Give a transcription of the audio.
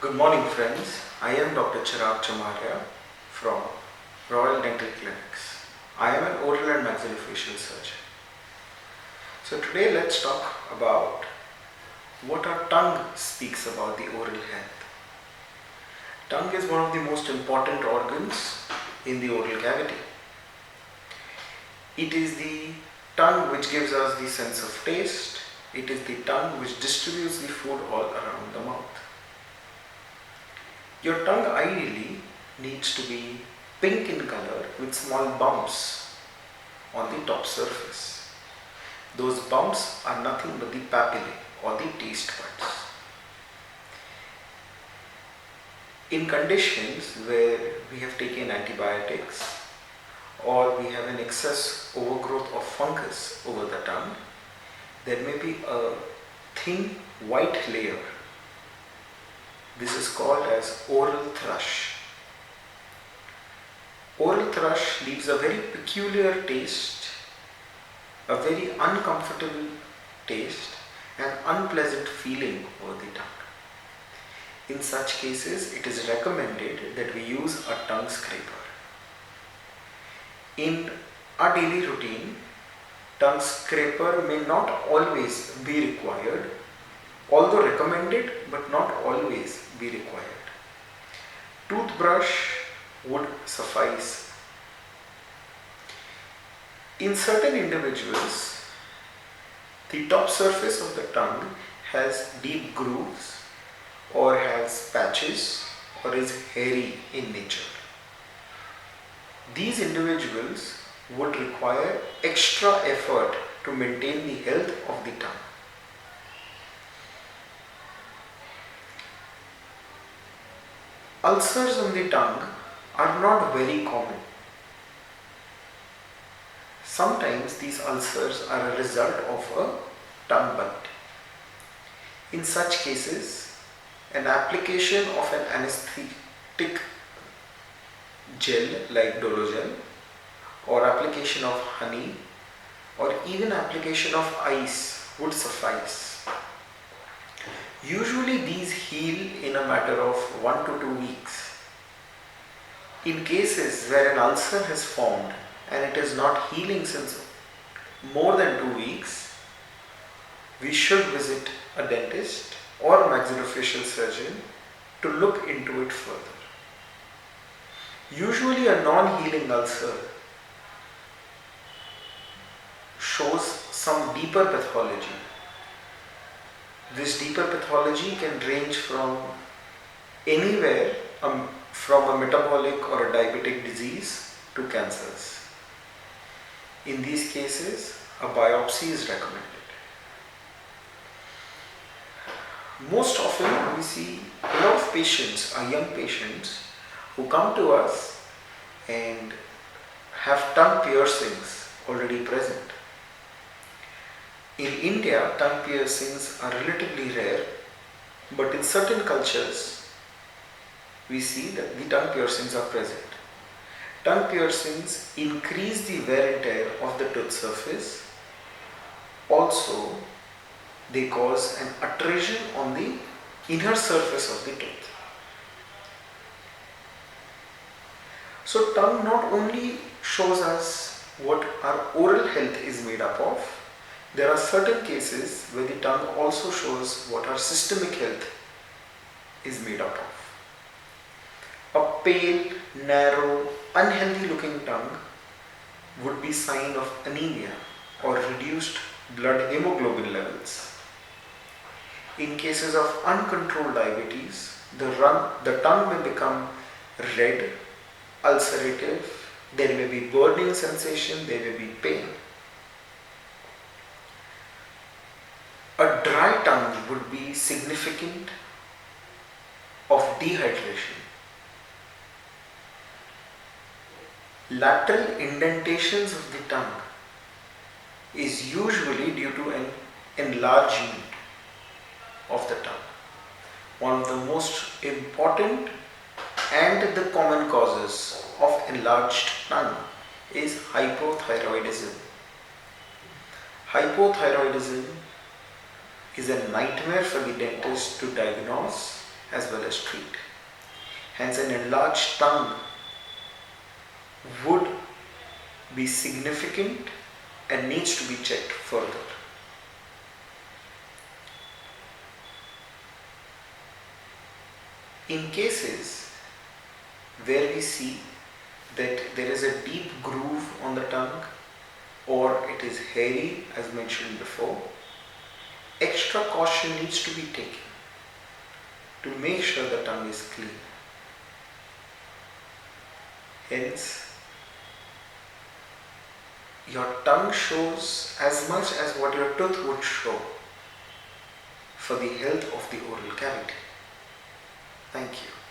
Good morning friends, I am Dr. Chirag Chamaria from Royal Dental Clinics. I am an oral and maxillofacial surgeon. So today let's talk about what our tongue speaks about the oral health. Tongue is one of the most important organs in the oral cavity. It is the tongue which gives us the sense of taste. It is the tongue which distributes the food all around the mouth. Your tongue ideally needs to be pink in color with small bumps on the top surface. Those bumps are nothing but the papillae or the taste buds. In conditions where we have taken antibiotics or we have an excess overgrowth of fungus over the tongue, there may be a thin white layer. This is called as oral thrush. Oral thrush leaves a very peculiar taste, a very uncomfortable taste, and unpleasant feeling over the tongue. In such cases, it is recommended that we use a tongue scraper. In our daily routine, tongue scraper may not always be required, although recommended but not always be required. Toothbrush would suffice. In certain individuals, the top surface of the tongue has deep grooves or has patches or is hairy in nature. These individuals would require extra effort to maintain the health of the tongue. Ulcers on the tongue are not very common. Sometimes these ulcers are a result of a tongue bite. In such cases, an application of an anesthetic gel like Dologel or application of honey or even application of ice would suffice. Usually these heal in a matter of 1 to 2 weeks. In cases where an ulcer has formed and it is not healing since more than 2 weeks, we should visit a dentist or a maxillofacial surgeon to look into it further. Usually a non-healing ulcer shows some deeper pathology. This deeper pathology can range from anywhere from a metabolic or a diabetic disease to cancers. In these cases, a biopsy is recommended. Most often we see a lot of patients, young patients, who come to us and have tongue piercings already present. In India, tongue piercings are relatively rare, but in certain cultures, we see that the tongue piercings are present. Tongue piercings increase the wear and tear of the tooth surface. Also, they cause an attrition on the inner surface of the tooth. So, tongue not only shows us what our oral health is made up of, there are certain cases where the tongue also shows what our systemic health is made up of. A pale, narrow, unhealthy looking tongue would be sign of anemia or reduced blood hemoglobin levels. In cases of uncontrolled diabetes, the tongue may become red, ulcerative, there may be burning sensation, there may be pain. A dry tongue would be significant of dehydration. Lateral indentations of the tongue is usually due to an enlargement of the tongue. One of the most important and the common causes of enlarged tongue is hypothyroidism. Hypothyroidism is a nightmare for the dentist to diagnose as well as treat. Hence, an enlarged tongue would be significant and needs to be checked further. In cases where we see that there is a deep groove on the tongue or it is hairy as mentioned before, extra caution needs to be taken to make sure the tongue is clean. Hence, your tongue shows as much as what your tooth would show for the health of the oral cavity. Thank you.